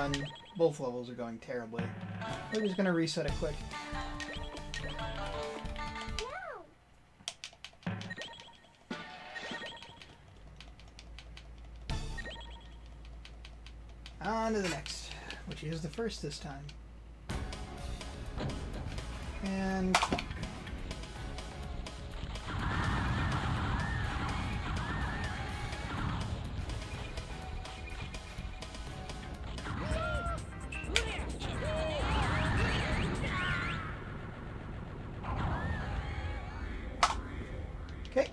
run, both levels are going terribly. We're just going to reset it quick. On to the next, which is the first this time. And clunk. Okay,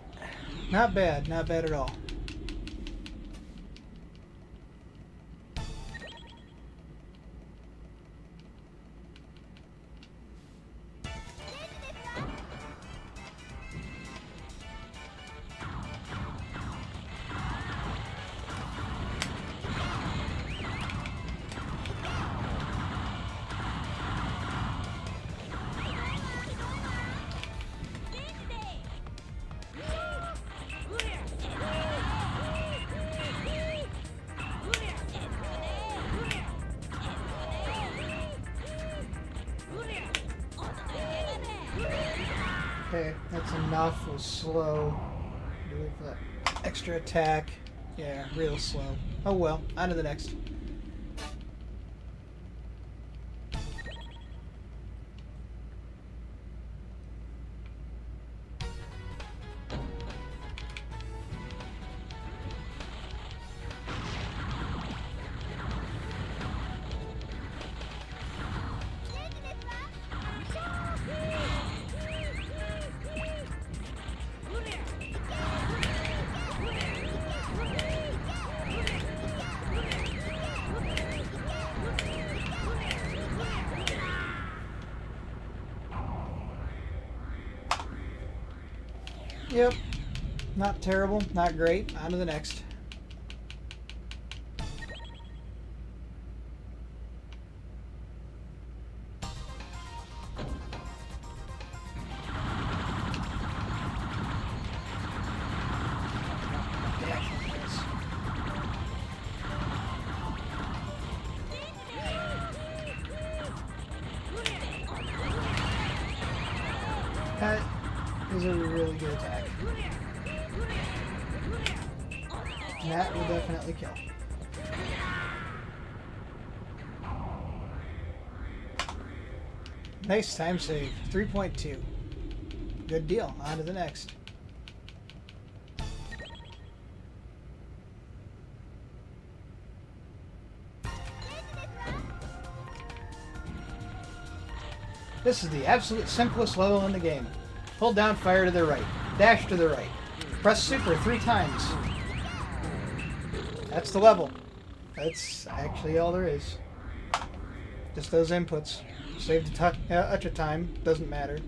not bad at all. Okay, that's enough. It was slow. Wait for that extra attack. Yeah, real slow. Oh well, on to the next. Yep, not terrible, not great. On to the next. That is a really good attack. And that will definitely kill. Nice time save. 3.2. Good deal. On to the next. This is the absolute simplest level in the game. Hold down fire to the right. Dash to the right. Press super 3 times. That's the level. That's actually all there is. Just those inputs. Save the extra time. Doesn't matter.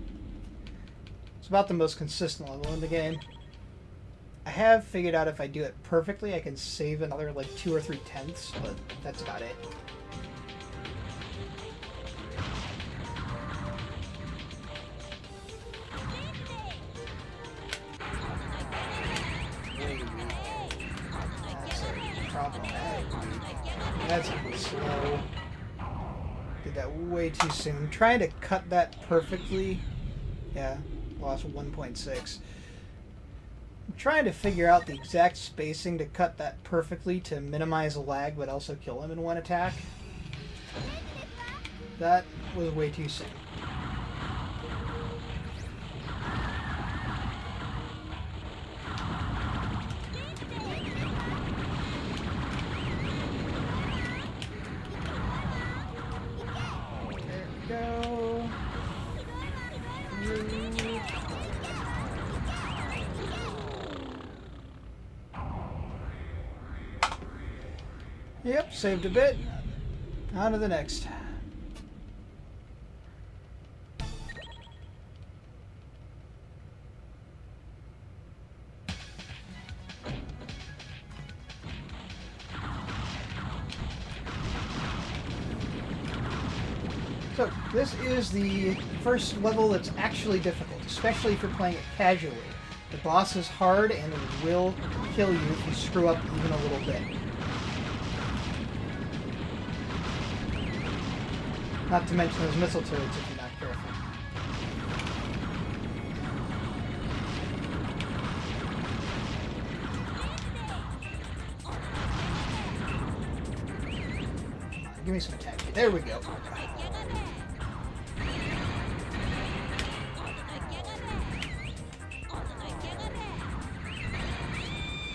It's about the most consistent level in the game. I have figured out if I do it perfectly, I can save another like 2 or 3 tenths, but that's about it. That's slow. Did that way too soon. I'm trying to cut that perfectly. Yeah, lost 1.6. I'm trying to figure out the exact spacing to cut that perfectly to minimize lag but also kill him in one attack. That was way too soon. Yep, saved a bit. On to the next. So, this is the first level that's actually difficult, especially if you're playing it casually. The boss is hard and it will kill you if you screw up even a little bit. Not to mention those missile turrets if you're not careful. Give me some attack. There we go.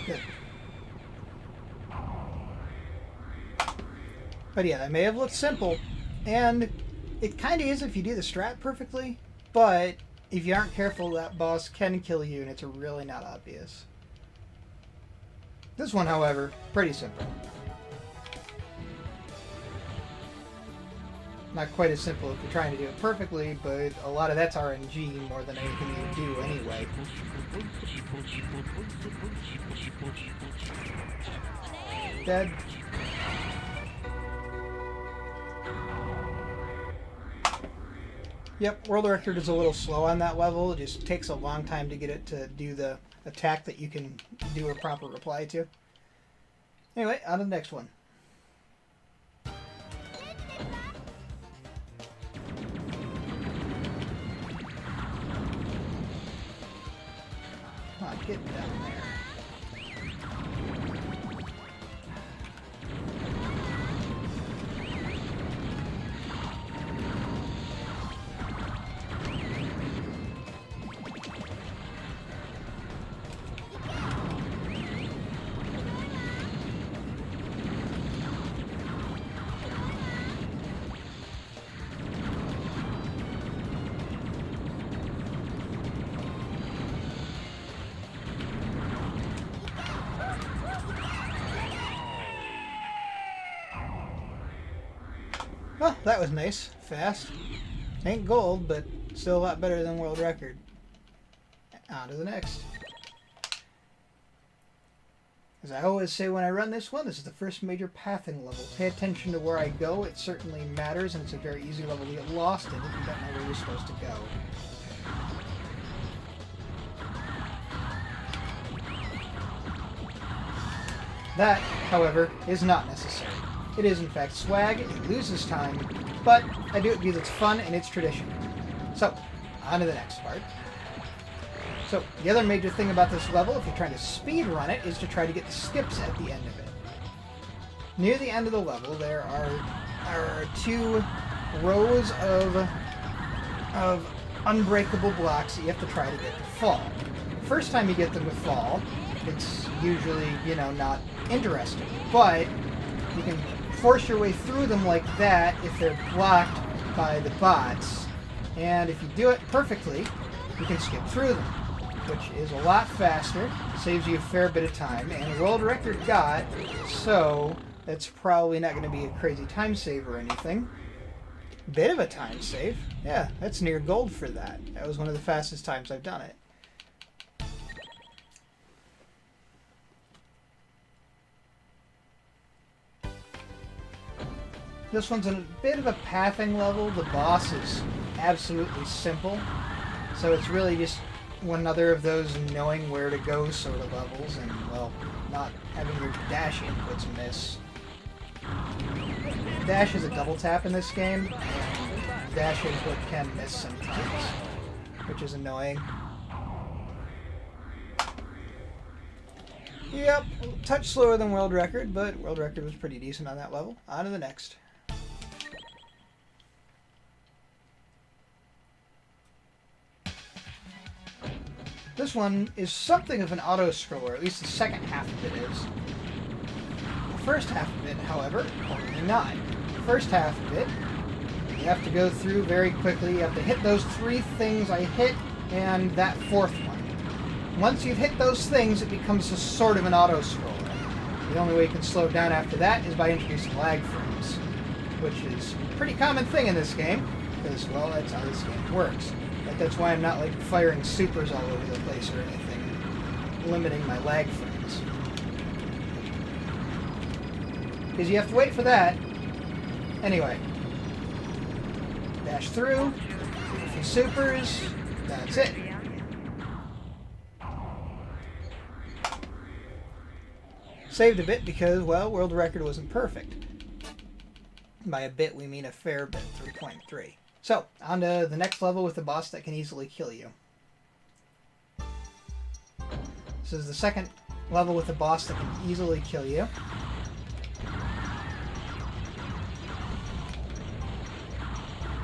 Good. But yeah, that may have looked simple, and it kind of is if you do the strat perfectly, but if you aren't careful, that boss can kill you, and it's really not obvious. This one, however, pretty simple. Not quite as simple if you're trying to do it perfectly, but a lot of that's RNG more than anything you do anyway. Dead. Yep, world record is a little slow on that level. It just takes a long time to get it to do the attack that you can do a proper reply to. Anyway, on to the next one. Come on, get down there. Oh, that was nice. Fast. Ain't gold, but still a lot better than world record. On to the next. As I always say when I run this one, this is the first major pathing level. Pay attention to where I go. It certainly matters, and it's a very easy level to get lost in if you don't know where you're supposed to go. That, however, is not necessary. It is in fact swag, it loses time, but I do it because it's fun and it's tradition. So, on to the next part. So, the other major thing about this level, if you're trying to speed run it, is to try to get the skips at the end of it. Near the end of the level, there are two rows of unbreakable blocks that you have to try to get to fall. The first time you get them to fall, it's usually, not interesting, but you can force your way through them like that if they're blocked by the bots. And if you do it perfectly, you can skip through them, which is a lot faster, saves you a fair bit of time, and world record got, so that's probably not going to be a crazy time save or anything. Bit of a time save. Yeah, that's near gold for that. That was one of the fastest times I've done it. This one's a bit of a pathing level. The boss is absolutely simple. So it's really just one other of those knowing where to go sort of levels and, well, not having your dash inputs miss. Dash is a double tap in this game, and dash input can miss sometimes, which is annoying. Yep, a touch slower than world record, but world record was pretty decent on that level. On to the next. This one is something of an auto-scroller, at least the second half of it is. The first half of it, however, only not. The first half of it, you have to go through very quickly. You have to hit those three things I hit, and that fourth one. Once you've hit those things, it becomes a sort of an auto-scroller. The only way you can slow it down after that is by introducing lag frames, which is a pretty common thing in this game, because, well, that's how this game works. But that's why I'm not, like, firing supers all over the place or anything, limiting my lag frames. Because you have to wait for that. Anyway. Dash through, a few supers, that's it. Saved a bit because, well, world record wasn't perfect. By a bit, we mean a fair bit, 3.3. So, on to the next level with the boss that can easily kill you. This is the second level with the boss that can easily kill you.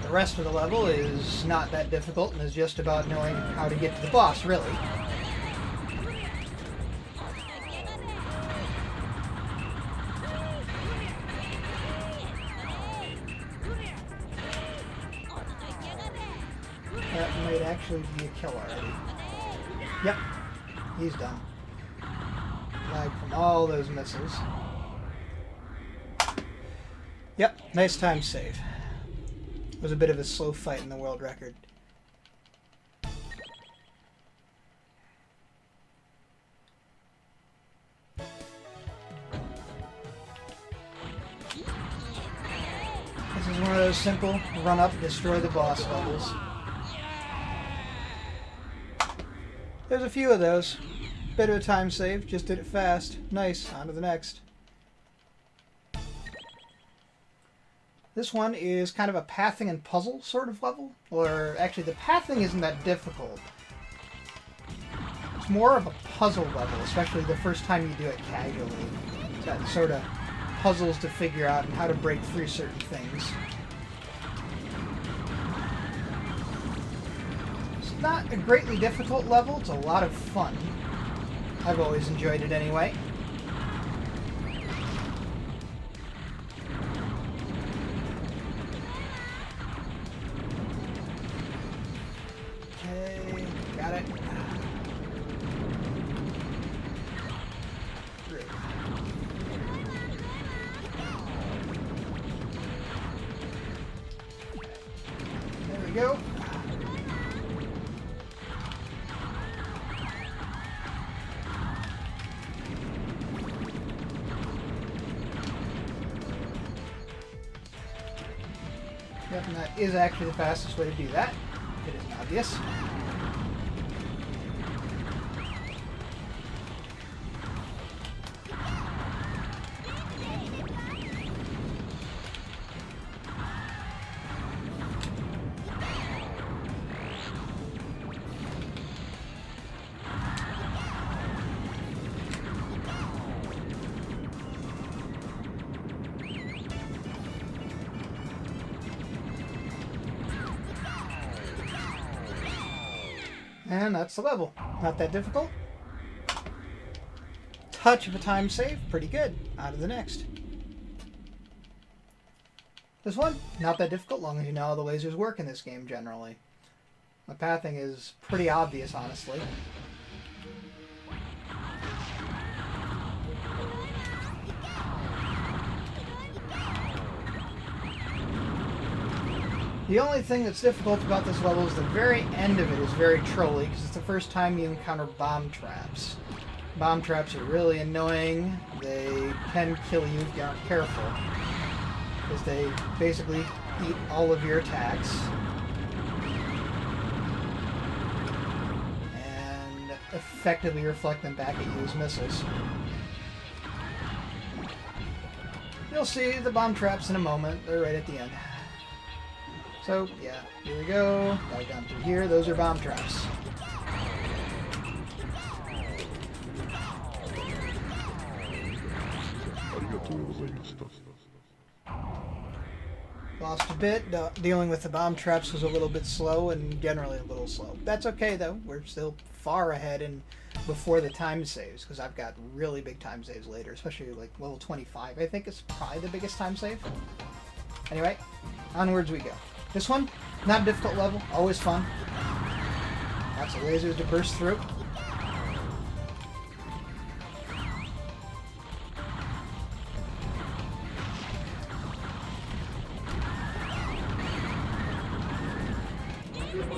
The rest of the level is not that difficult and is just about knowing how to get to the boss, really. That might actually be a kill already. Yep, he's done. Lag from all those missiles. Yep, nice time save. It was a bit of a slow fight in the world record. This is one of those simple run up, destroy the boss levels. There's a few of those. Bit of a time save, just did it fast. Nice, on to the next. This one is kind of a pathing and puzzle sort of level. Or actually, the pathing isn't that difficult. It's more of a puzzle level, especially the first time you do it casually. It's got sort of puzzles to figure out and how to break through certain things. It's not a greatly difficult level, it's a lot of fun. I've always enjoyed it anyway. Okay, got it. Through. There we go. Yep, and that is actually the fastest way to do that. It isn't obvious. And that's the level. Not that difficult. Touch of a time save, pretty good. On to the next. This one, not that difficult, long as you know how the lasers work in this game generally. The pathing is pretty obvious, honestly. The only thing that's difficult about this level is the very end of it is very trolly, because it's the first time you encounter bomb traps. Bomb traps are really annoying. They can kill you if you aren't careful, because they basically eat all of your attacks. And effectively reflect them back at you as missiles. You'll see the bomb traps in a moment. They're right at the end. So, yeah, here we go. Right down through here. Those are bomb traps. Lost a bit. Dealing with the bomb traps was a little bit slow and generally a little slow. That's okay, though. We're still far ahead and before the time saves, because I've got really big time saves later, especially like level 25, I think is probably the biggest time save. Anyway, onwards we go. This one, not a difficult level, always fun. Lots of lasers to burst through.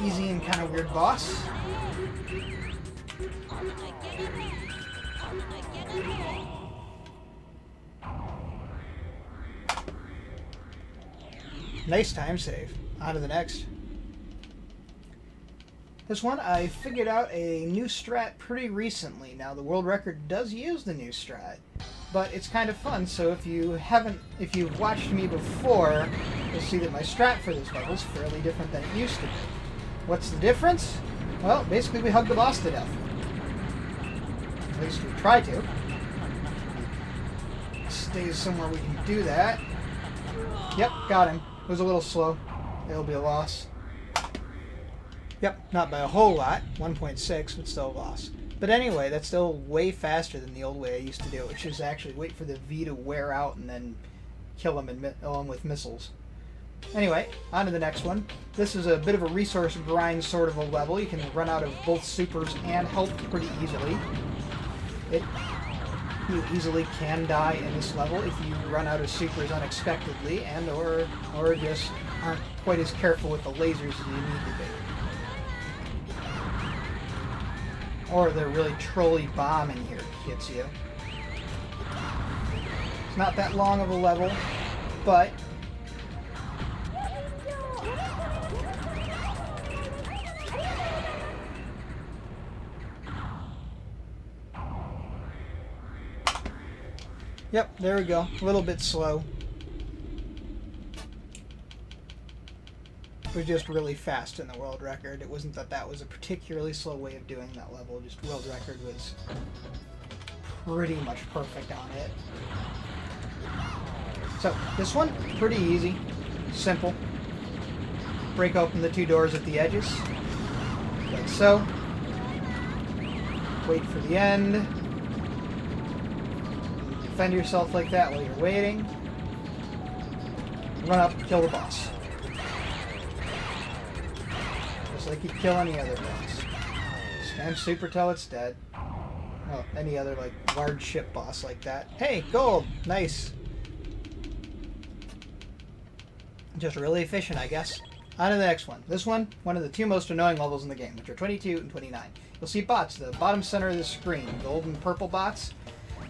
Easy and kind of weird boss. Nice time save. On to the next. This one, I figured out a new strat pretty recently. Now, the world record does use the new strat. but it's kind of fun. So if you've watched me before, you'll see that my strat for this level is fairly different than it used to be. What's the difference? Well, basically we hug the boss to death. At least we try to. Stays somewhere we can do that. Yep, got him. It was a little slow. It'll be a loss. Yep, not by a whole lot. 1.6, but still a loss. But anyway, that's still way faster than the old way I used to do it, which is actually wait for the V to wear out and then kill him along with missiles. Anyway, on to the next one. This is a bit of a resource grind sort of a level. You can run out of both supers and health pretty easily. You easily can die in this level if you run out of supers unexpectedly and or just aren't quite as careful with the lasers as you need to be. Or the really trolly bomb in here hits you. It's not that long of a level, but yep, there we go. A little bit slow. It was just really fast in the world record. It wasn't that was a particularly slow way of doing that level. Just world record was pretty much perfect on it. So, this one, pretty easy. Simple. Break open the two doors at the edges. Like so. Wait for the end. Defend yourself like that while you're waiting. Run up, kill the boss. Just like you'd kill any other boss. Spam super till it's dead. Oh, any other like large ship boss like that. Hey, gold! Nice. Just really efficient, I guess. On to the next one. This one of the two most annoying levels in the game, which are 22 and 29. You'll see bots, the bottom center of the screen, gold and purple bots.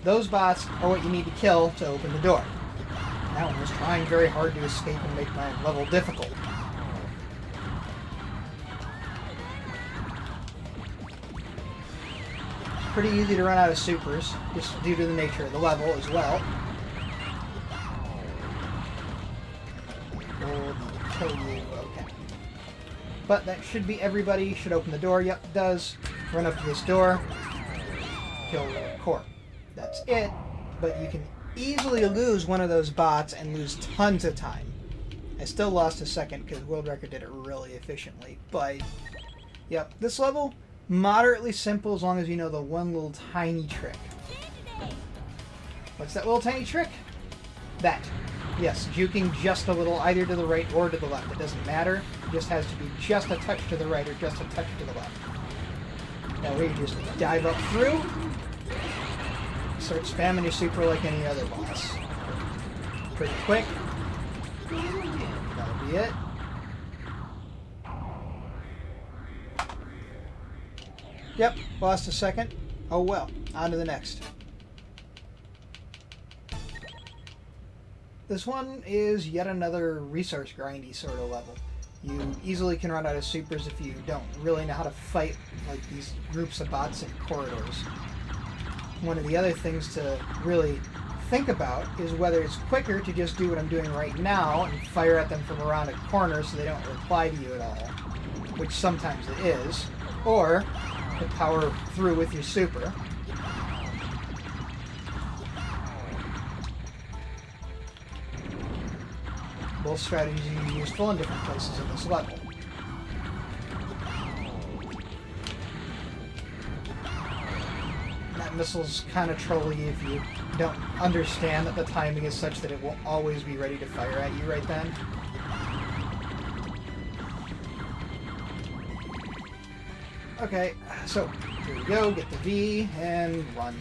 Those bots are what you need to kill to open the door. That one was trying very hard to escape and make my level difficult. Pretty easy to run out of supers, just due to the nature of the level as well. Will kill you, okay. But that should be everybody, should open the door, yep, it does. Run up to this door, kill the core. That's it, but you can easily lose one of those bots and lose tons of time. I still lost a second because world record did it really efficiently, but yep, this level, moderately simple as long as you know the one little tiny trick. What's that little tiny trick? That. Yes, juking just a little, either to the right or to the left. It doesn't matter. It just has to be just a touch to the right or just a touch to the left. That way you just dive up through, start spamming your super like any other boss. Pretty quick. That'll be it. Yep, lost a second. Oh well, on to the next. This one is yet another resource grindy sort of level. You easily can run out of supers if you don't really know how to fight like these groups of bots in corridors. One of the other things to really think about is whether it's quicker to just do what I'm doing right now and fire at them from around a corner so they don't reply to you at all, which sometimes it is, or to power through with your super. Both strategies are useful in different places of this level. That missile's kind of trolly if you don't understand that the timing is such that it won't always be ready to fire at you right then. Okay, so here we go, get the V, and run.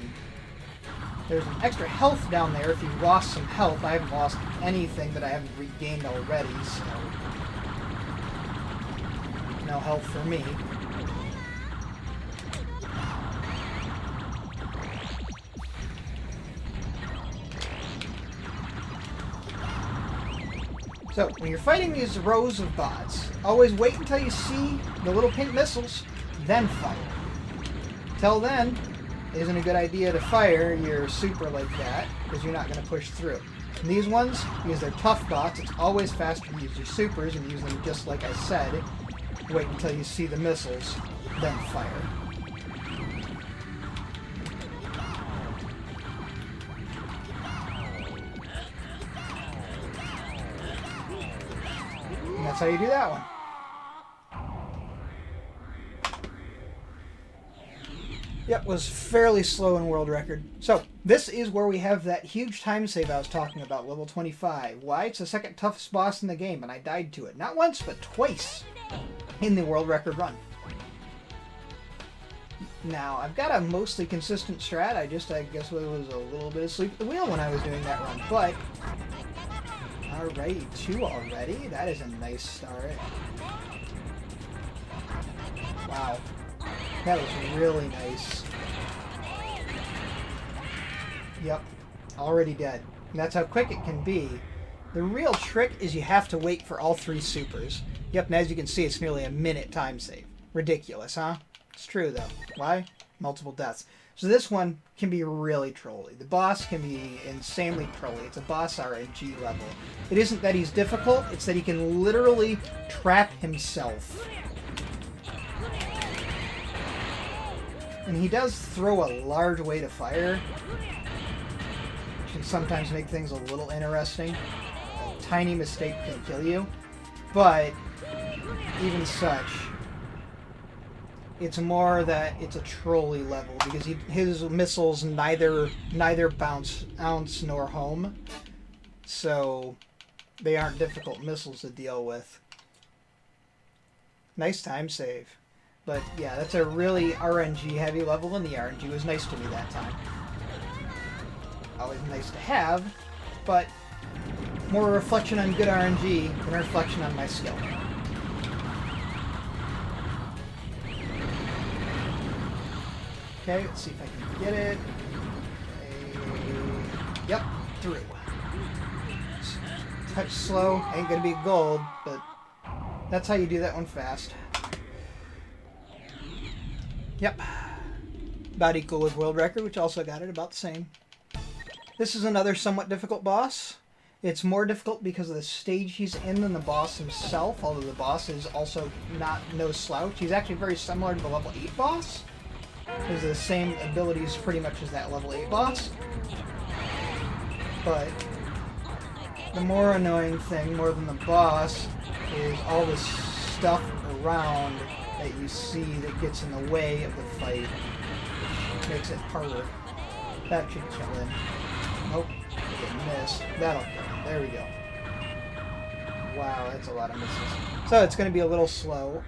There's an extra health down there if you've lost some health. I haven't lost anything that I haven't regained already, so no health for me. So, when you're fighting these rows of bots, always wait until you see the little pink missiles, then fire. Till then, isn't a good idea to fire your super like that, because you're not going to push through. And these ones, because they're tough bots, it's always faster to use your supers and use them just like I said. Wait until you see the missiles, then fire. And that's how you do that one. Yep, was fairly slow in world record. So, this is where we have that huge time save I was talking about, level 25. Why? It's the second toughest boss in the game, and I died to it. Not once, but twice in the world record run. Now, I've got a mostly consistent strat. I guess it was a little bit asleep at the wheel when I was doing that run, but... Alright, 2 already? That is a nice start. Wow. That was really nice. Yep, already dead. And that's how quick it can be. The real trick is you have to wait for all 3 supers. Yep, and as you can see, it's nearly a minute time save. Ridiculous, huh? It's true, though. Why? Multiple deaths. So this one can be really trolly. The boss can be insanely trolly. It's a boss RNG level. It isn't that he's difficult, it's that he can literally trap himself. And he does throw a large way to fire, which can sometimes make things a little interesting. A tiny mistake can kill you, but even such, it's more that it's a trolley level because his missiles neither bounce ounce nor home, so they aren't difficult missiles to deal with. Nice time save. But yeah, that's a really RNG heavy level, and the RNG was nice to me that time. Always nice to have, but more a reflection on good RNG than a reflection on my skill. Okay, let's see if I can get it. Yep, through. Touch slow, ain't gonna be gold, but that's how you do that one fast. Yep. About equal with world record, which also got it about the same. This is another somewhat difficult boss. It's more difficult because of the stage he's in than the boss himself, although the boss is also no slouch. He's actually very similar to the level 8 boss. He has the same abilities pretty much as that level 8 boss. But the more annoying thing, more than the boss, is all this stuff around that you see that gets in the way of the fight, which makes it harder. That should kill him. Nope, it missed. That'll kill him. There we go. Wow, that's a lot of misses. So it's going to be a little slow.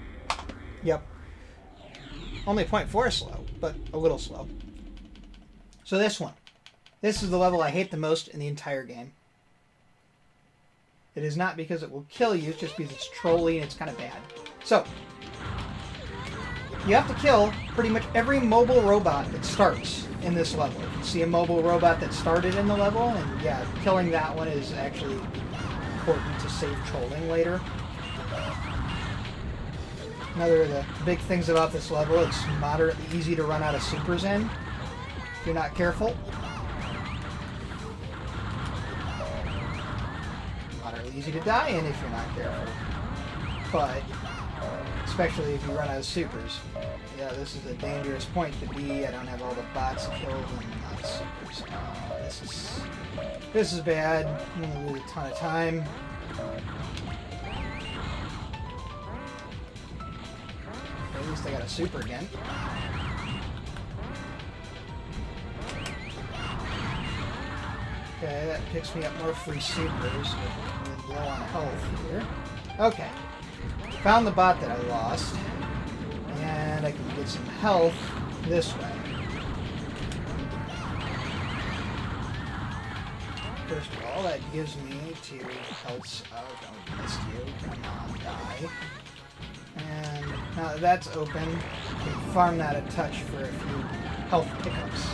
Yep. Only 0.4 slow, but a little slow. So this one. This is the level I hate the most in the entire game. It is not because it will kill you, it's just because it's trolly and it's kind of bad. So, you have to kill pretty much every mobile robot that starts in this level. If you see a mobile robot that started in the level, and yeah, killing that one is actually important to save trolling later. Another of the big things about this level, it's moderately easy to run out of supers in if you're not careful. Moderately easy to die in if you're not careful. But especially if you run out of supers. Yeah, this is a dangerous point to be. I don't have all the bots killed and not supers. This is bad. I'm gonna lose a ton of time. At least I got a super again. Okay, that picks me up more free supers with low on health here. Okay. Found the bot that I lost, and I can get some health this way. First of all, that gives me 2 healths. Oh, don't miss you. Come on, die. And now that that's open, you can farm that a touch for a few health pickups.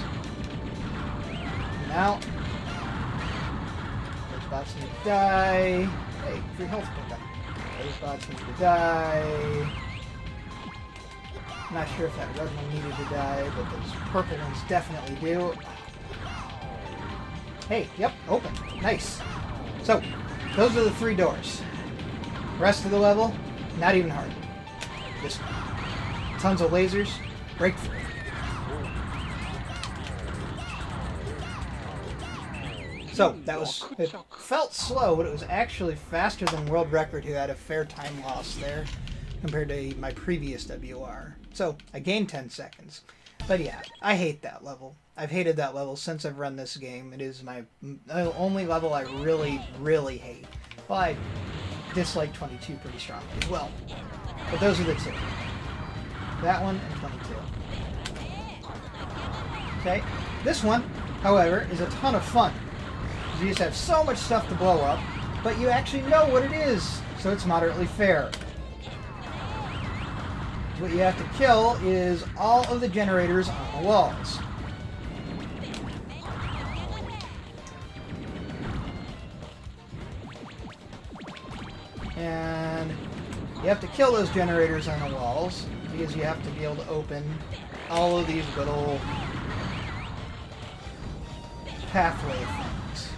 Now, those bots need to die. Hey, free health pickup. Those bots need to die. I'm not sure if that red one needed to die, but those purple ones definitely do. Hey, yep, open. Nice. So, those are the 3 doors. Rest of the level, not even hard. Just tons of lasers, breakthrough. So, that was, it felt slow, but it was actually faster than World Record, who had a fair time loss there compared to my previous WR. So, I gained 10 seconds. But yeah, I hate that level. I've hated that level since I've run this game. It is my only level I really, really hate. Well, I dislike 22 pretty strongly as well. But those are the 2. That one and 22. Okay, this one, however, is a ton of fun. You just have so much stuff to blow up, but you actually know what it is, so it's moderately fair. What you have to kill is all of the generators on the walls. And you have to kill those generators on the walls because you have to be able to open all of these little pathway things.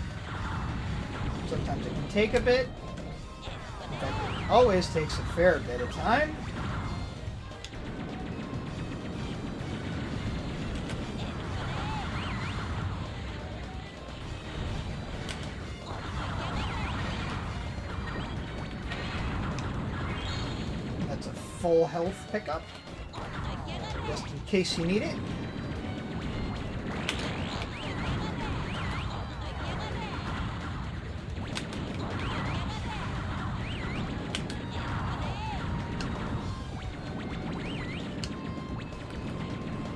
Sometimes it can take a bit. In fact, it always takes a fair bit of time. That's a full health pickup, just in case you need it.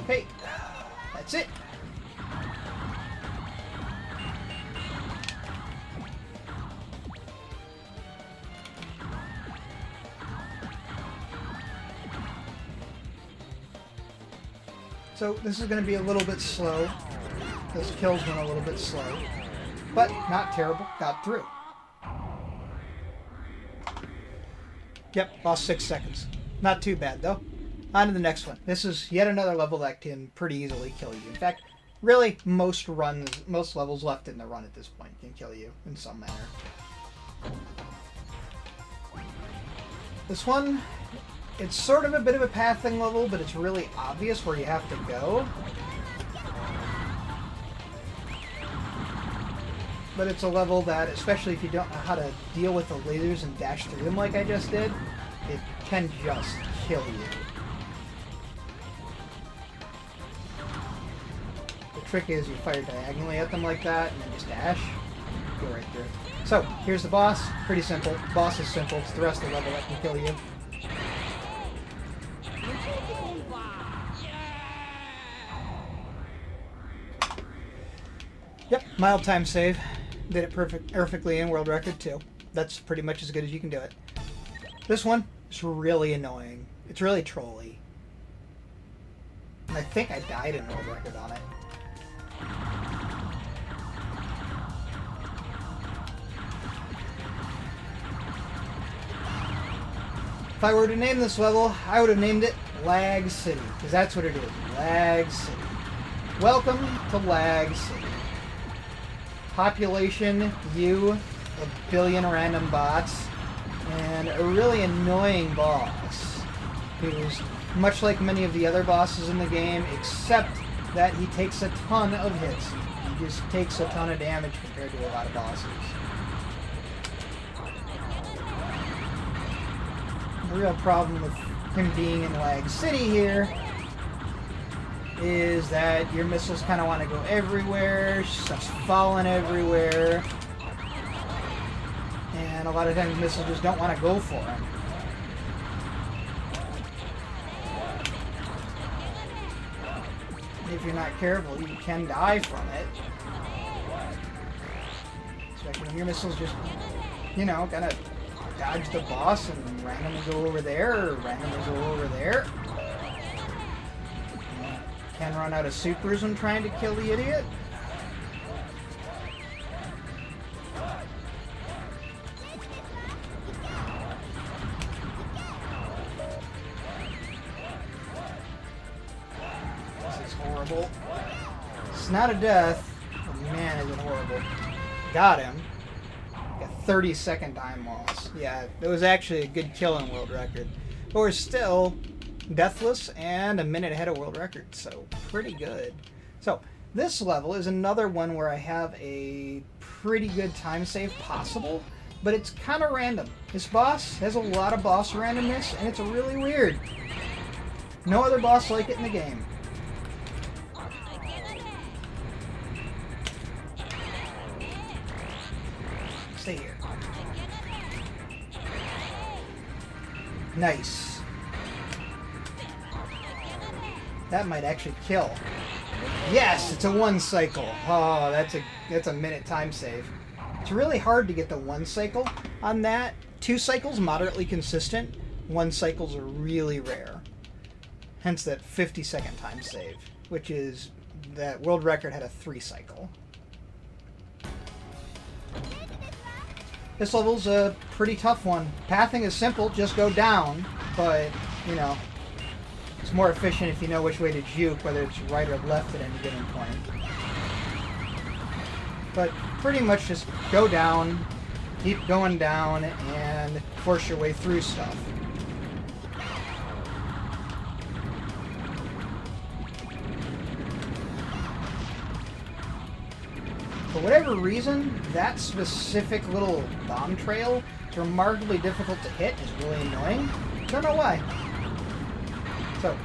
Okay, that's it. So this is going to be a little bit slow. Those kills went a little bit slow, but not terrible. Got through. Yep, lost 6 seconds. Not too bad though. On to the next one. This is yet another level that can pretty easily kill you. In fact, really, most levels left in the run at this point can kill you in some manner. This one, it's sort of a bit of a pathing level, but it's really obvious where you have to go. But it's a level that, especially if you don't know how to deal with the lasers and dash through them like I just did, it can just kill you. The trick is you fire diagonally at them like that and then just dash, go right through. So, here's the boss. Pretty simple. The boss is simple. It's the rest of the level that can kill you. Yep, mild time save. Did it perfectly in world record too. That's pretty much as good as you can do it. This one is really annoying. It's really trolly. And I think I died in world record on it. If I were to name this level, I would have named it Lag City, because that's what it is. Lag City. Welcome to Lag City. Population, you, a billion random bots, and a really annoying boss who's much like many of the other bosses in the game, except that he takes a ton of hits. He just takes a ton of damage compared to a lot of bosses. The real problem with him being in Lag City here is that your missiles kind of want to go everywhere, stuff's falling everywhere, and a lot of times missiles just don't want to go for him. If you're not careful, you can die from it. Especially when your missiles just, you know, kind of dodge the boss and randomly go over there, or randomly go over there. Can run out of supers when trying to kill the idiot. horrible. It's not a death, but man, is it horrible. Got him. Got 30-second time loss. Yeah, it was actually a good kill in world record. But we're still deathless and a minute ahead of world record, so pretty good. So this level is another one where I have a pretty good time save possible, but it's kind of random. This boss has a lot of boss randomness, and it's really weird. No other boss like it in the game. Stay here. Nice. That might actually kill. Yes, it's a 1 cycle. Oh, that's a minute time save. It's really hard to get the 1 cycle on that. 2 cycles, moderately consistent. 1 cycles are really rare. Hence that 50-second time save, which is that world record had a 3 cycle. This level's a pretty tough one. Pathing is simple, just go down, but, you know, it's more efficient if you know which way to juke, whether it's right or left at any given point. But pretty much just go down, keep going down, and force your way through stuff. For whatever reason, that specific little bomb trail is remarkably difficult to hit. It's really annoying. Don't know why. So,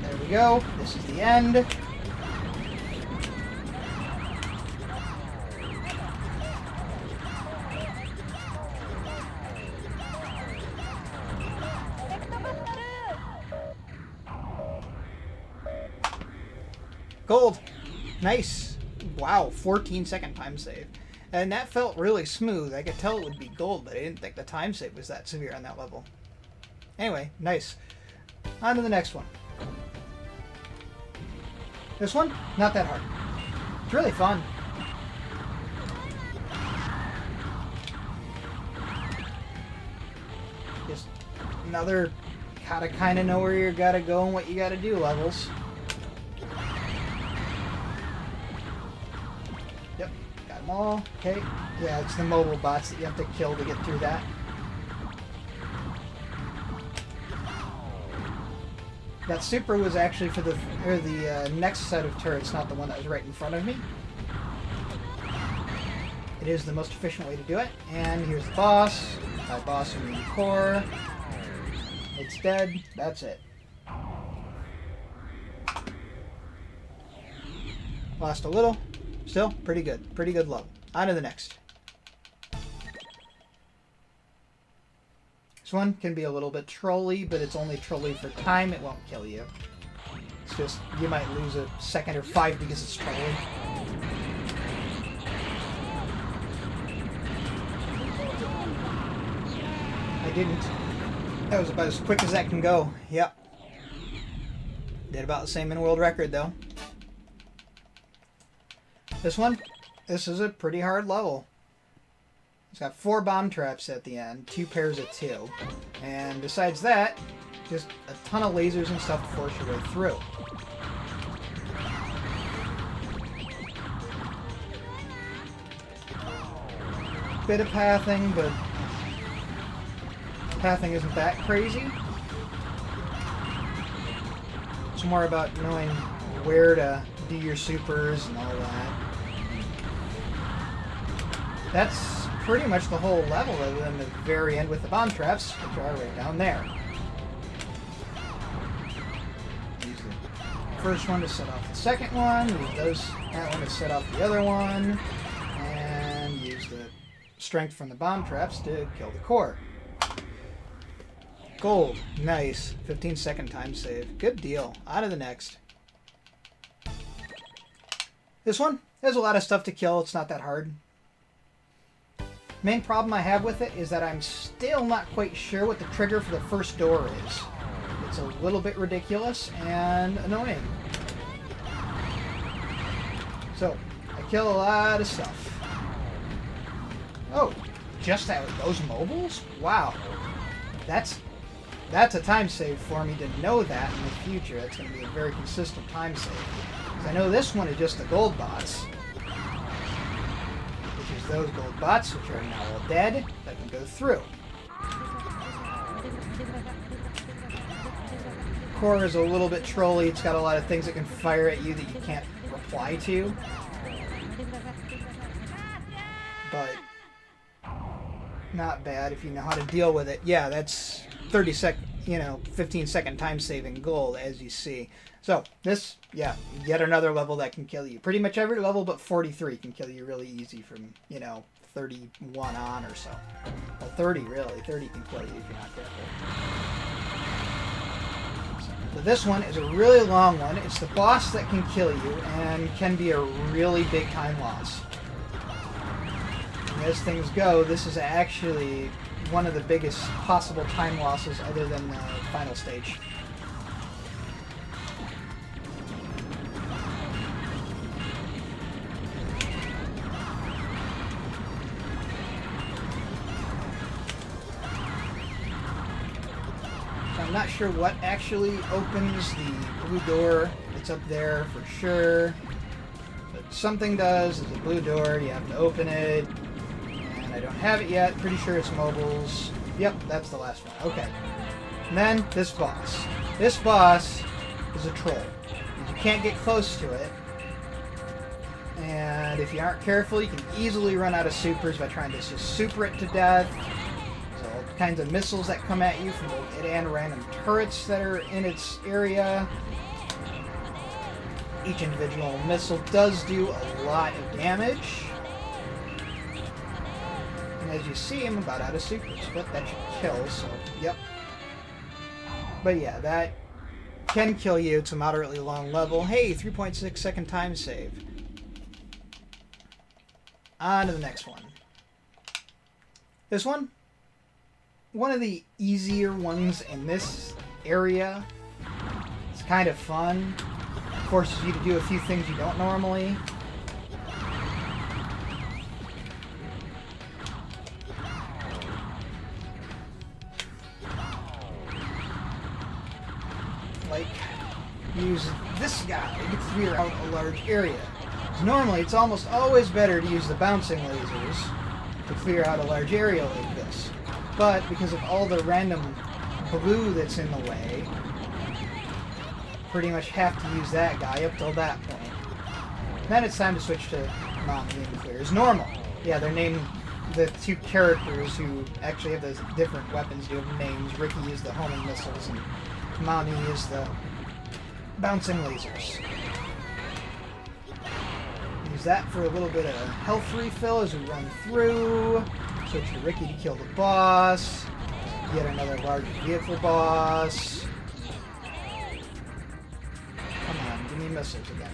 there we go. This is the end. Gold. Nice. Wow, 14-second time save. And that felt really smooth. I could tell it would be gold, but I didn't think the time save was that severe on that level. Anyway, nice. On to the next one. This one, not that hard. It's really fun. Just another gotta kind of know where you gotta go and what you gotta do levels. Yep, got them all. Okay, yeah, it's the mobile bots that you have to kill to get through that. That super was actually for the next set of turrets, not the one that was right in front of me. It is the most efficient way to do it. And here's the boss. By boss, I mean core. It's dead. That's it. Lost a little. Still, pretty good. Pretty good level. On to the next. This one can be a little bit trolly, but it's only trolly for time. It won't kill you. It's just, you might lose a second or 5 because it's trolly. I didn't. That was about as quick as that can go. Yep. Did about the same in world record, though. This one, this is a pretty hard level. It's got 4 bomb traps at the end, 2 pairs of 2. And besides that, just a ton of lasers and stuff to force your way through. Bit of pathing, but pathing isn't that crazy. It's more about knowing where to do your supers and all that. That's pretty much the whole level, other than the very end with the bomb traps, which are right down there. Use the first one to set off the second one, use that one to set off the other one, and use the strength from the bomb traps to kill the core. Gold. Nice. 15-second time save. Good deal. On to the next. This one, there's a lot of stuff to kill. It's not that hard. Main problem I have with it is that I'm still not quite sure what the trigger for the first door is. It's a little bit ridiculous and annoying. So, I kill a lot of stuff. Oh, just out those mobiles? Wow. That's That's a time save for me to know that in the future. That's going to be a very consistent time save. Because I know this one is just the gold bots. Which is those gold bots, which are now all dead, that can go through. Core is a little bit trolly. It's got a lot of things that can fire at you that you can't reply to. But not bad if you know how to deal with it. Yeah, that's 15-second time saving gold, as you see. So this, yeah, yet another level that can kill you. Pretty much every level but 43 can kill you really easy from, 31 on or so. Well, 30 really. 30 can kill you if you're not careful. So this one is a really long one. It's the boss that can kill you and can be a really big time loss. And as things go, this is actually one of the biggest possible time losses other than the final stage. I'm not sure what actually opens the blue door. It's up there for sure. But something does. There's a blue door. You have to open it. I don't have it yet. Pretty sure it's mobiles. Yep, that's the last one. Okay. And then this boss. This boss is a troll. You can't get close to it. And if you aren't careful, you can easily run out of supers by trying to just super it to death. So all kinds of missiles that come at you from both it and random turrets that are in its area. Each individual missile does do a lot of damage. As you see, I'm about out of supers, but that should kill, so, yep. But yeah, that can kill you. It's a moderately long level. Hey, 3.6 second time save. On to the next one. This one of the easier ones in this area. It's kind of fun. Forces you to do a few things you don't normally. Like, use this guy to clear out a large area. Normally, it's almost always better to use the bouncing lasers to clear out a large area like this. But because of all the random blue that's in the way, pretty much have to use that guy up till that point. Then it's time to switch to non-aim clears. Normal. Yeah, they're named the two characters who actually have those different weapons do have names. Ricky is the homing missiles and Mommy is the bouncing lasers. Use that for a little bit of health refill as we run through. Switch to Ricky to kill the boss. Yet another large vehicle boss. Come on, give me missiles again.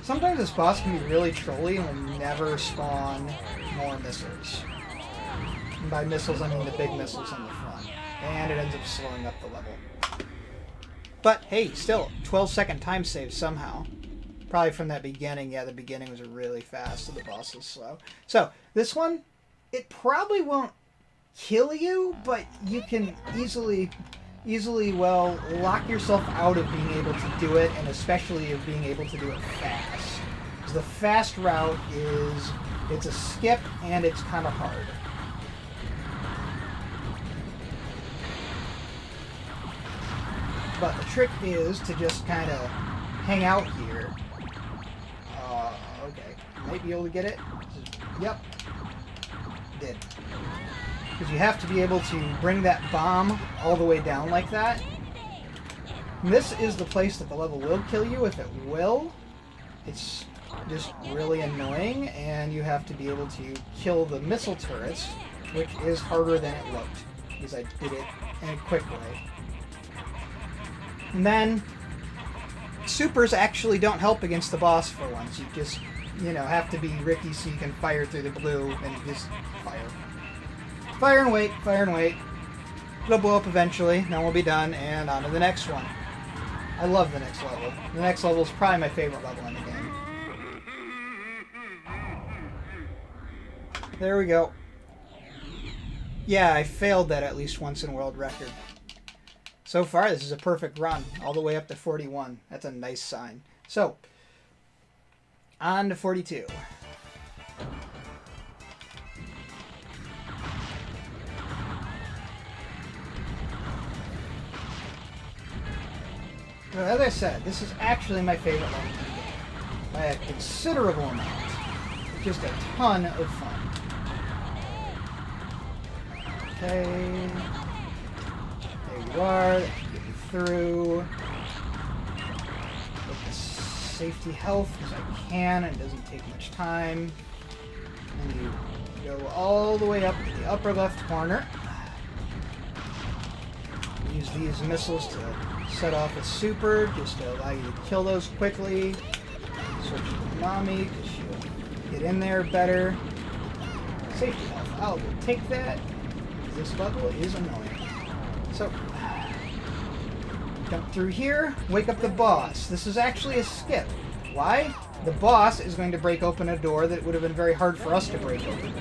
Sometimes this boss can be really trolly and will never spawn more missiles. And by missiles, I mean the big missiles on the front. And it ends up slowing up the level. But hey, still, 12-second time save somehow. Probably from that beginning. Yeah, the beginning was really fast, so the boss was slow. So, this one, it probably won't kill you, but you can easily, well, lock yourself out of being able to do it, and especially of being able to do it fast. Because the fast route is, it's a skip, and it's kind of hard. But the trick is to just kind of hang out here. Okay. Might be able to get it. Yep. Did. Because you have to be able to bring that bomb all the way down like that. And this is the place that the level will kill you. If it will, it's just really annoying, and you have to be able to kill the missile turrets, which is harder than it looked, because I did it in a quick way. And then, supers actually don't help against the boss for once. You just, have to be Ricky so you can fire through the blue and just fire. Fire and wait, fire and wait. It'll blow up eventually, then we'll be done, and on to the next one. I love the next level. The next level is probably my favorite level in the game. There we go. Yeah, I failed that at least once in world record. So far, this is a perfect run, all the way up to 41. That's a nice sign. So, on to 42. Well, as I said, this is actually my favorite level in the game. By a considerable amount. Just a ton of fun. Okay. There you are. That should get you through. Get the safety health as I can. It doesn't take much time. And you go all the way up to the upper left corner. Use these missiles to set off a super just to allow you to kill those quickly. Switch to Nami because she'll get in there better. Safety health. I'll take that. This level is annoying. So, jump through here, wake up the boss. This is actually a skip. Why? The boss is going to break open a door that would have been very hard for us to break open.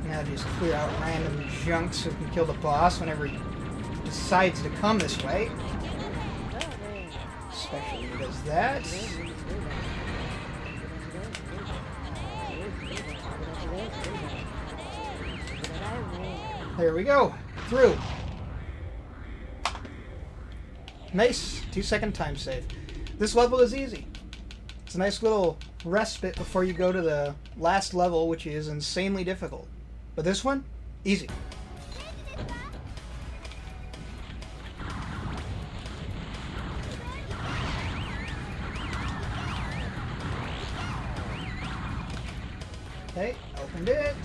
Now just clear out random junk so we can kill the boss whenever he decides to come this way. Especially when he does that. There we go. Through. Nice 2-second time save. This level is easy. It's a nice little respite before you go to the last level, which is insanely difficult. But this one, easy. Okay, opened it.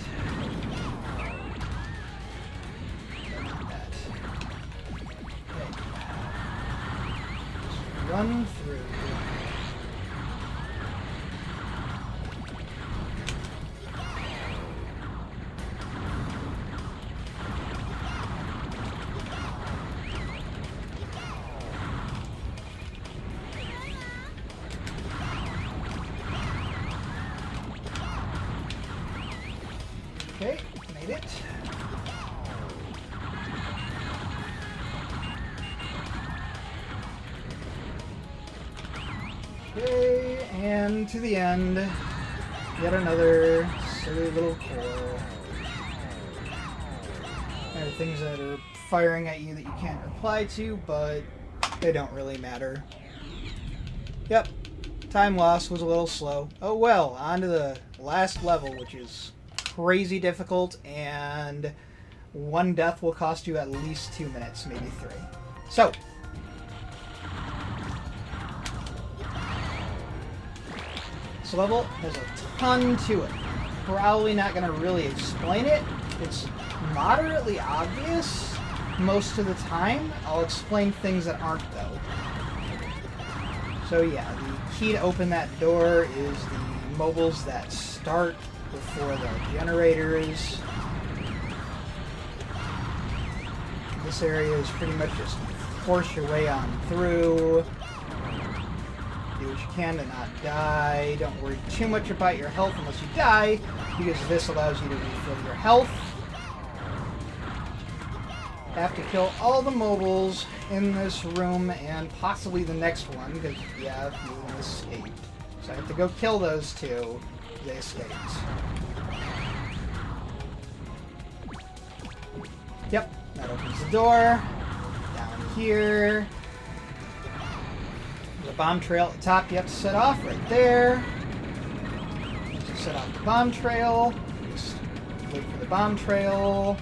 Run through. Okay, made it. Okay, and to the end, yet another silly little core. There are things that are firing at you that you can't reply to, but they don't really matter. Yep, time loss was a little slow. Oh well, on to the last level, which is crazy difficult, and one death will cost you at least 2 minutes, maybe 3. So, this level has a ton to it. Probably not going to really explain it. It's moderately obvious most of the time. I'll explain things that aren't, though. So yeah, the key to open that door is the mobiles that start before the generators. This area is pretty much just force your way on through. Do what you can to not die. Don't worry too much about your health unless you die, because this allows you to refill your health. Have to kill all the mobiles in this room and possibly the next one, because yeah, a few of them escaped. So I have to go kill those two. They escaped. Yep, that opens the door. Down here. There's a bomb trail at the top you have to set off right there. So set off the bomb trail. Just wait for the bomb trail.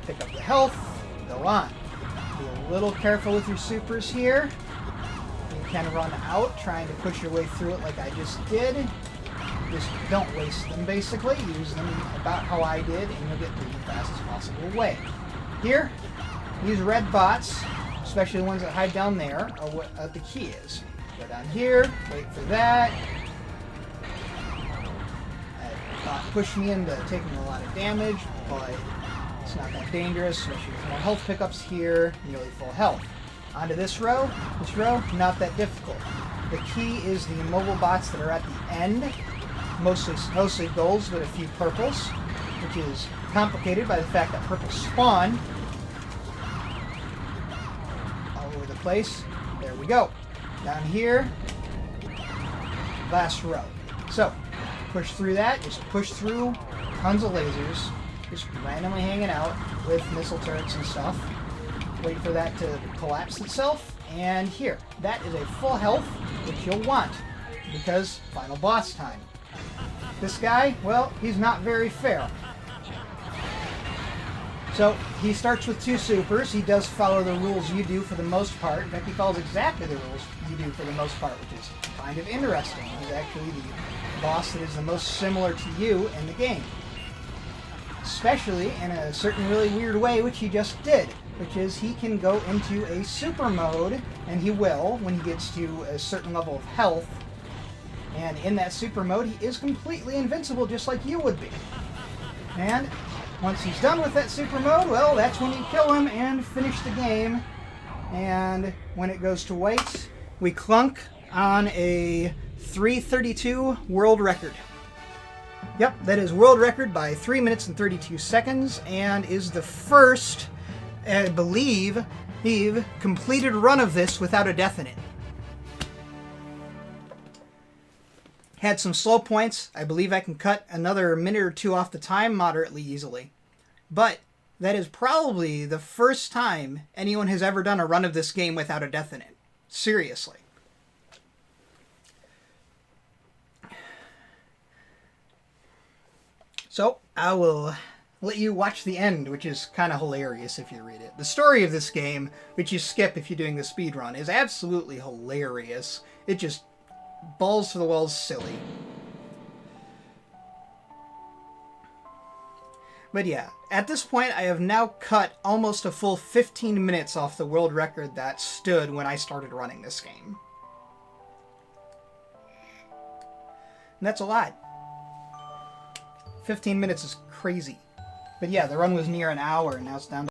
Pick up the health. Go on. Be a little careful with your supers here. You can run out trying to push your way through it like I just did. Just don't waste them, basically. Use them about how I did, and you'll get through the fastest possible way. Here, use red bots, especially the ones that hide down there, are what the key is. Go down here, wait for that. That bot pushed me into taking a lot of damage, but it's not that dangerous, especially with more health pickups here, nearly full health. Onto this row. This row, not that difficult. The key is the immobile bots that are at the end. Mostly golds, but a few purples, which is complicated by the fact that purples spawn all over the place. There we go. Down here, last row. So, push through that, just push through tons of lasers, just randomly hanging out with missile turrets and stuff. Wait for that to collapse itself, and here, that is a full health, which you'll want, because final boss time. This guy, well, he's not very fair. So, he starts with 2 supers. He does follow the rules you do for the most part. In fact, he follows exactly the rules you do for the most part, which is kind of interesting. He's actually the boss that is the most similar to you in the game. Especially in a certain really weird way, which he just did. Which is he can go into a super mode, and he will when he gets to a certain level of health. And in that super mode, he is completely invincible, just like you would be. And once he's done with that super mode, well, that's when you kill him and finish the game. And when it goes to white, we clunk on a 3:32 world record. Yep, that is world record by 3 minutes and 32 seconds, and is the first, I believe, completed run of this without a death in it. Had some slow points. I believe I can cut another minute or 2 off the time moderately easily. But that is probably the first time anyone has ever done a run of this game without a death in it. Seriously. So, I will let you watch the end, which is kind of hilarious if you read it. The story of this game, which you skip if you're doing the speedrun, is absolutely hilarious. It just balls to the walls silly. But yeah, at this point I have now cut almost a full 15 minutes off the world record that stood when I started running this game. And that's a lot. 15 minutes is crazy. But yeah, the run was near an hour, and now it's down to